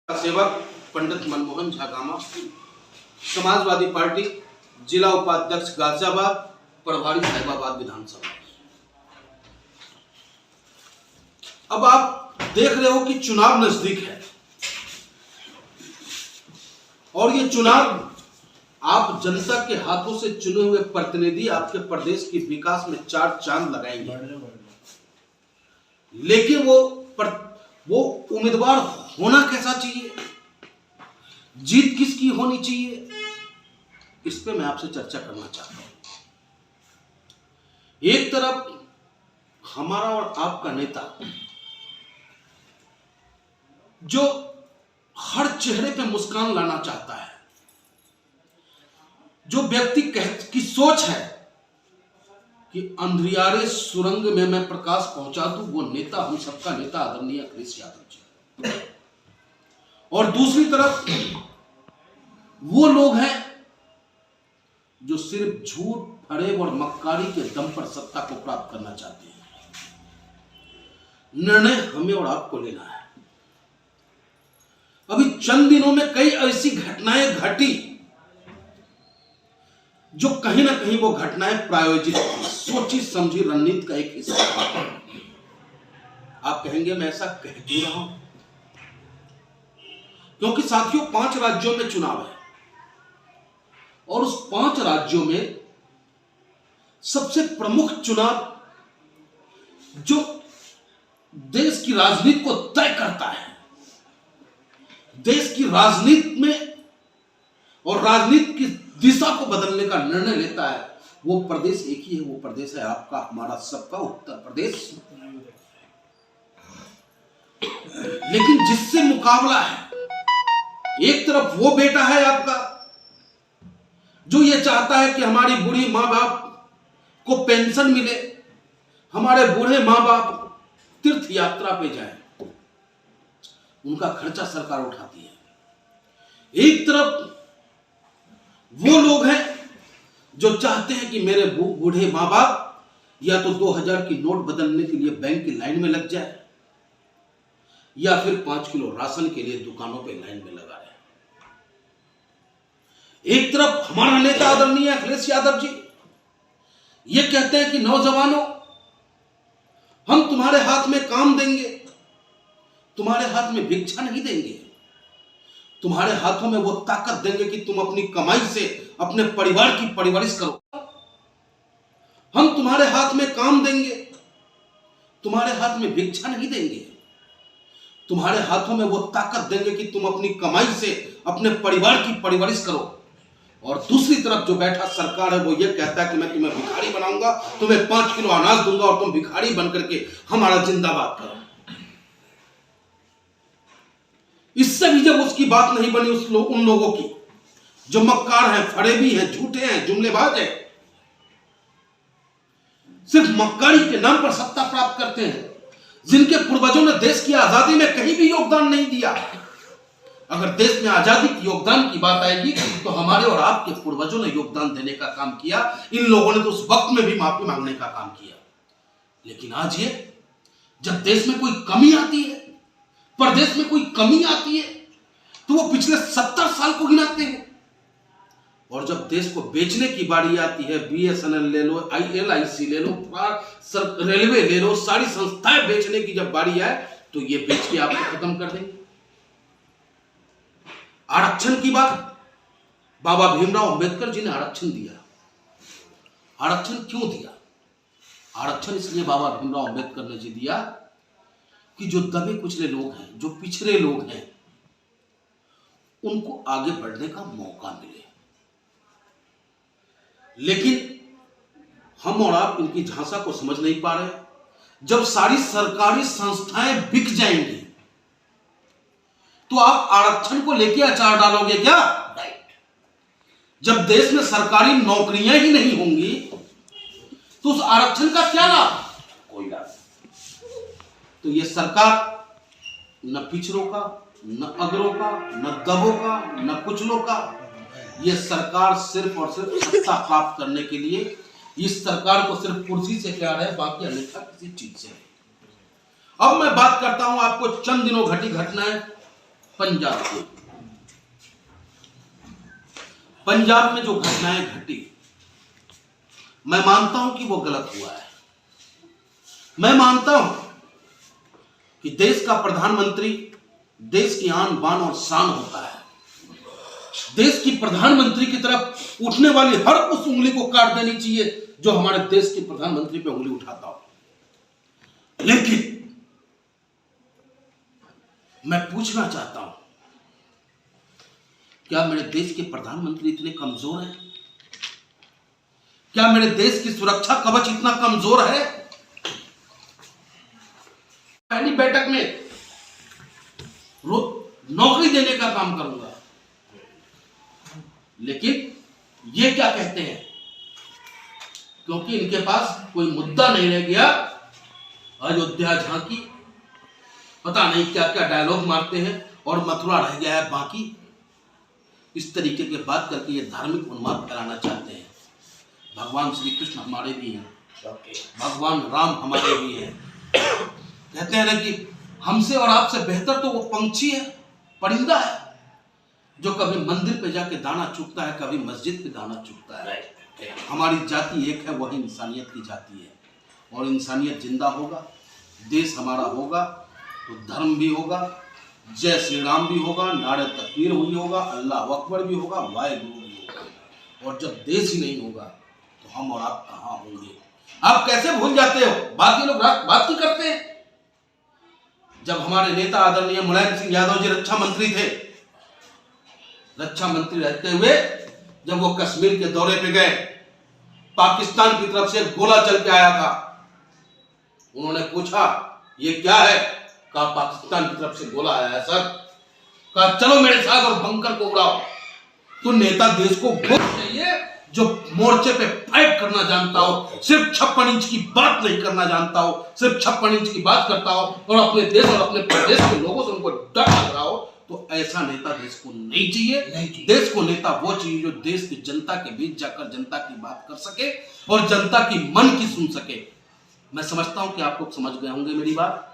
सेवक पंडित Manmohan Jha gamma, Samajwadi party, जिला उपाध्यक्ष गाजियाबाद, प्रभारी साहिबाबाद विधानसभा। अब आप देख रहे हो कि चुनाव नजदीक है और ये चुनाव आप जनता के हाथों से चुने हुए प्रतिनिधि आपके प्रदेश के विकास में चार चांद लगाएंगे, लेकिन वो उम्मीदवार होना कैसा चाहिए, जीत किसकी होनी चाहिए, इस पे मैं आपसे चर्चा करना चाहता हूं। एक तरफ हमारा और आपका नेता जो हर चेहरे पे मुस्कान लाना चाहता है, जो व्यक्ति की सोच है कि अंधियारे सुरंग में मैं प्रकाश पहुंचा दूं, वो नेता हम सबका नेता आदरणीय अखिलेश यादव जी। और दूसरी तरफ वो लोग हैं जो सिर्फ झूठ, फरेब और मक्कारी के दम पर सत्ता को प्राप्त करना चाहते हैं। निर्णय हमें और आपको लेना है। अभी चंद दिनों में कई ऐसी घटनाएं घटी जो कहीं ना कहीं वो घटनाएं प्रायोजित, सोची समझी रणनीति का एक हिस्सा। आप कहेंगे मैं ऐसा कह क्यों रहा हूं? क्योंकि साथियों 5 राज्यों में चुनाव है और उस 5 राज्यों में सबसे प्रमुख चुनाव जो देश की राजनीति को तय करता है, देश की राजनीति में और राजनीति की दिशा को बदलने का निर्णय लेता है, वो प्रदेश एक ही है। वो प्रदेश है आपका, हमारा, सबका उत्तर प्रदेश। लेकिन जिससे मुकाबला है, एक तरफ वो बेटा है आपका जो ये चाहता है कि हमारी बूढ़ी मां बाप को पेंशन मिले, हमारे बूढ़े मां बाप तीर्थ यात्रा पे जाएं, उनका खर्चा सरकार उठाती है। एक तरफ वो लोग हैं जो चाहते हैं कि मेरे बूढ़े मां बाप या तो 2000 की नोट बदलने के लिए बैंक की लाइन में लग जाए या फिर 5 किलो राशन के लिए दुकानों पे लाइन में लगा रहे। एक तरफ हमारा नेता आदरणीय अखिलेश यादव जी ये कहते हैं कि नौजवानों, हम तुम्हारे हाथ में काम देंगे, तुम्हारे हाथ में भिक्षा नहीं देंगे, तुम्हारे हाथों में वो ताकत देंगे कि तुम अपनी कमाई से अपने परिवार की परवरिश करो। हम तुम्हारे हाथ में काम देंगे, तुम्हारे हाथ में भिक्षा नहीं देंगे, तुम्हारे हाथों में वो ताकत देंगे कि तुम अपनी कमाई से अपने परिवार की परवरिश करो। और दूसरी तरफ जो बैठा सरकार है वो ये कहता है कि मैं तुम्हें भिखारी बनाऊंगा, तुम्हें 5 किलो अनाज दूंगा और तुम भिखारी बनकर के हमारा जिंदाबाद करो। इससे भी जब उसकी बात नहीं बनी उन लोगों की जो मक्कार हैं, फरेबी हैं, झूठे हैं, जुमलेबाज हैं, सिर्फ मक्कारी के नाम पर सत्ता प्राप्त करते हैं, जिनके पूर्वजों ने देश की आजादी में कहीं भी योगदान नहीं दिया। अगर देश में आजादी की योगदान की बात आएगी तो हमारे और आपके पूर्वजों ने योगदान देने का काम किया। इन लोगों ने तो उस वक्त में भी माफी मांगने का काम किया। लेकिन आज ये जब देश में कोई कमी आती है, प्रदेश में कोई कमी आती है, तो वो पिछले 70 साल को गिनाते हैं। और जब देश को बेचने की बारी आती है, BSNL ले लो, LIC ले लो, रेलवे ले लो, सारी संस्थाएं बेचने की जब बारी आए तो ये बेच के आपको खत्म कर देंगे। आरक्षण की बात, बाबा भीमराव अंबेडकर जी ने आरक्षण दिया। आरक्षण क्यों दिया? आरक्षण इसलिए बाबा भीमराव अंबेडकर ने जी दिया कि जो दबे कुचले लोग हैं, जो पिछड़े लोग हैं, उनको आगे बढ़ने का मौका मिले। लेकिन हम और आप इनकी झांसा को समझ नहीं पा रहे। जब सारी सरकारी संस्थाएं बिक जाएंगी तो आप आरक्षण को लेके अचार डालोगे क्या? राइट। जब देश में सरकारी नौकरियां ही नहीं होंगी तो उस आरक्षण का क्या लाभ? कोई लाभ नहीं। तो ये सरकार न पिछड़ों का, न अगरों का, न दबों का, न कुचलों का, ये सरकार सिर्फ और सिर्फ सत्ता प्राप्त करने के लिए, इस सरकार को सिर्फ कुर्सी से प्यार है, बाकी अन्यथा किसी चीज से। अब मैं बात करता हूं आपको चंद दिनों घटी घटनाएं पंजाब में जो घटनाएं घटी, मैं मानता हूं कि वो गलत हुआ है। मैं मानता हूं कि देश का प्रधानमंत्री देश की आन बान और शान होता है। देश की प्रधानमंत्री की तरफ उठने वाली हर उस उंगली को काट देनी चाहिए जो हमारे देश के प्रधानमंत्री पे उंगली उठाता हो। लेकिन मैं पूछना चाहता हूं, क्या मेरे देश के प्रधानमंत्री इतने कमजोर हैं? क्या मेरे देश की सुरक्षा कवच इतना कमजोर है? पहली बैठक में नौकरी देने का काम करूंगा, लेकिन ये क्या कहते हैं, क्योंकि इनके पास कोई मुद्दा नहीं रह गया, अयोध्या झांकी, पता नहीं क्या क्या डायलॉग मारते हैं और मथुरा रह गया है बाकी। इस तरीके की बात करके ये धार्मिक उन्माद फैलाना चाहते हैं। भगवान श्री कृष्ण हमारे भी हैं, भगवान राम हमारे भी हैं। कहते हैं ना कि हमसे और आपसे बेहतर तो वो पंछी है, परिंदा है, जो कभी मंदिर पे जाके दाना चुगता है, कभी मस्जिद पे दाना चुगता है। हमारी जाति एक है, वही इंसानियत की जाति है। और इंसानियत जिंदा होगा, देश हमारा होगा तो धर्म भी होगा, जय श्री राम भी होगा, नारे तकबीर भी होगा, अल्लाह अकबर भी होगा, वाहेगुरु भी होगा। और जब देश ही नहीं होगा तो हम और आप कहां होंगे? आप कैसे भूल जाते हो? बाकी लोग बात ही करते हैं। जब हमारे नेता आदरणीय मुलायम सिंह यादव जी रक्षा मंत्री थे, रक्षा मंत्री रहते हुए जब वो कश्मीर के दौरे पे गए, पाकिस्तान की तरफ से गोला चल के आया था। उन्होंने पूछा ये क्या है? कहा पाकिस्तान की तरफ से गोला आया है सर। कहा चलो मेरे साथ और बंकर को उड़ाओ। तो नेता देश को वो चाहिए जो मोर्चे पे फाइट करना जानता हो, सिर्फ 56 इंच की बात नहीं करना जानता हो, सिर्फ 56 इंच की बात करता हो और अपने देश और अपने प्रदेश के लोगों से उनको डर लग रहा हो। तो ऐसा नेता देश को नहीं चाहिए। देश को नेता वो चाहिए जो देश की जनता के बीच जाकर जनता की बात कर सके और जनता की मन की सुन सके। मैं समझता हूं कि आप लोग समझ गए होंगे मेरी बात।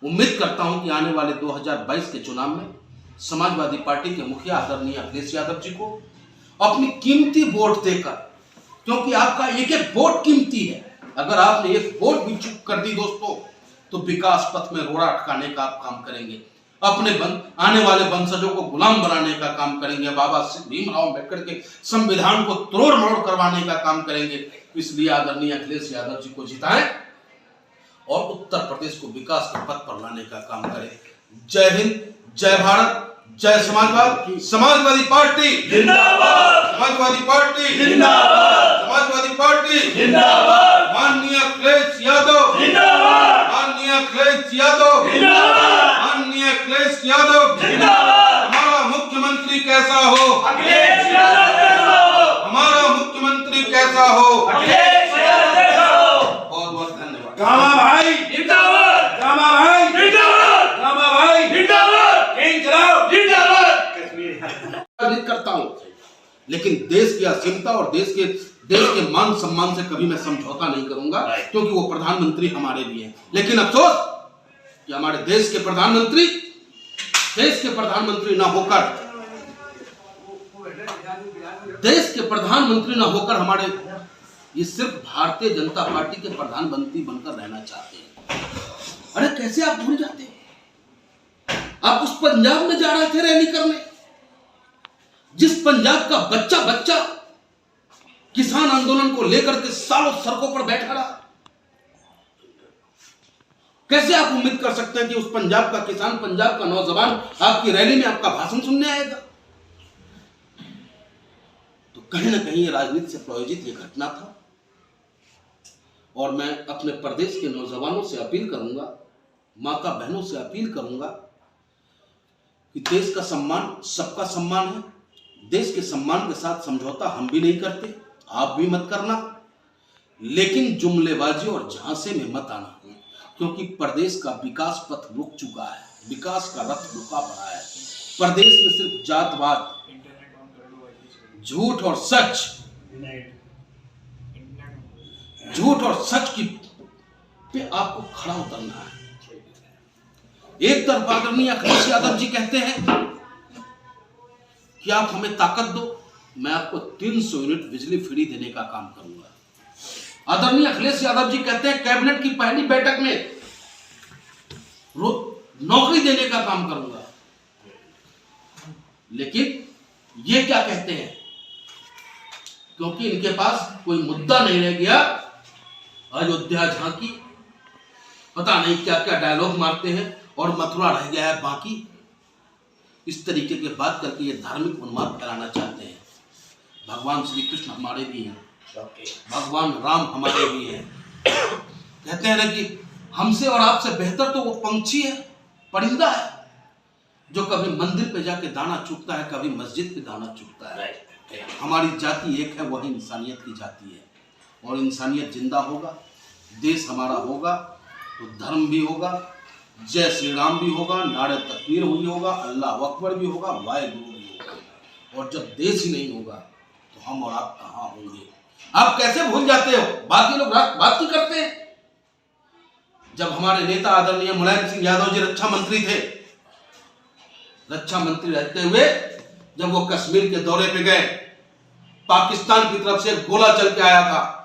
उम्मीद करता हूं कि आने वाले 2022 के चुनाव में समाजवादी पार्टी के मुखिया आदरणीय अखिलेश यादव जी को अपनी कीमती वोट देकर, क्योंकि आपका एक एक वोट कीमती है, अगर आपने एक वोट भी चूक कर दी दोस्तों, तो विकास पथ में रोड़ा अटकाने का आप काम करेंगे, अपने आने वाले वंशजों को गुलाम बनाने का काम करेंगे, बाबा भीमराव अम्बेडकर के संविधान को तोड़ मरोड़ करवाने का काम करेंगे। इसलिए आदरणीय अखिलेश यादव जी को जिताएं और उत्तर प्रदेश को विकास के पथ पर लाने का काम करें। जय हिंद, जय भारत, जय समाजवादी पार्टी जिंदाबाद, समाजवादी पार्टी जिंदाबाद, समाजवादी पार्टी जिंदाबाद, माननीय अखिलेश यादव जिंदाबाद, माननीय अखिलेश यादव जिंदाबाद, माननीय अखिलेश यादव जिंदाबाद। हमारा मुख्यमंत्री कैसा हो? अखिलेश यादव कैसा हो? हमारा मुख्यमंत्री कैसा हो? अखिलेश यादव कैसा हो? बहुत बहुत धन्यवाद। गामा भाई जिंदाबाद, गामा भाई जिंदाबाद, गामा भाई जिंदाबाद, इंकलाब जिंदाबाद। करता हूं, लेकिन देश की असीमता और देश के मान सम्मान से कभी मैं समझौता नहीं करूंगा, क्योंकि वो प्रधानमंत्री हमारे भी हैं। लेकिन अफसोस कि हमारे देश के प्रधानमंत्री ना होकर हमारे ये सिर्फ भारतीय जनता पार्टी के प्रधानमंत्री बनकर रहना चाहते हैं। अरे कैसे आप भूल जाते हैं? आप उस पंजाब में जा रहे थे रैली करने, जिस पंजाब का बच्चा बच्चा किसान आंदोलन को लेकर के सालों सड़कों पर बैठा रहा। कैसे आप उम्मीद कर सकते हैं कि उस पंजाब का किसान, पंजाब का नौजवान आपकी रैली में आपका भाषण सुनने आएगा? तो कहीं ना कहीं राजनीति से प्रायोजित यह घटना था। और मैं अपने प्रदेश के नौजवानों से अपील करूंगा, माता बहनों से अपील करूंगा कि देश का सम्मान सबका सम्मान है। देश के सम्मान के साथ समझौता हम भी नहीं करते, आप भी मत करना, लेकिन जुमलेबाजी और झांसे में मत आना, क्योंकि प्रदेश का विकास पथ रुक चुका है, विकास का रथ रुका पड़ा है। प्रदेश में सिर्फ जातवाद, झूठ और सच की पे आपको खड़ा उतरना है। एक तरफ आदरणीय अखिलेश यादव जी कहते हैं कि आप हमें ताकत दो, मैं आपको 300 यूनिट बिजली फ्री देने का काम करूंगा। आदरणीय अखिलेश यादव जी कहते हैं कैबिनेट की पहली बैठक में नौकरी देने का काम करूंगा। लेकिन ये क्या कहते हैं, क्योंकि इनके पास कोई मुद्दा नहीं रह गया, अयोध्या झांकी, पता नहीं क्या क्या डायलॉग मारते हैं और मथुरा रह गया है बाकी। इस तरीके की बात करके ये धार्मिक उन्माद फैलाना चाहते हैं। भगवान श्री कृष्ण हमारे भी हैं, भगवान राम हमारे भी हैं। कहते हैं ना कि हमसे और आपसे बेहतर तो वो पंछी है, परिंदा है, जो कभी मंदिर पे जाके दाना चुगता है, कभी मस्जिद पे दाना चुगता है। हमारी जाति एक है, वही इंसानियत की जाति है। और इंसानियत जिंदा होगा, देश हमारा होगा तो धर्म भी होगा, जय श्री राम भी होगा, नारे तकबीर भी होगा, अल्लाह अकबर भी होगा, वाहेगुरु भी होगा। और जब देश ही नहीं होगा तो हम और आप कहाँ होंगे? आप कैसे भूल जाते हो? बाकी लोग बात ही करते हैं। जब हमारे नेता आदरणीय मुलायम सिंह यादव जी रक्षा मंत्री थे, रक्षा मंत्री रहते हुए जब वो कश्मीर के दौरे पे गए, पाकिस्तान की तरफ से गोला चल के आया था,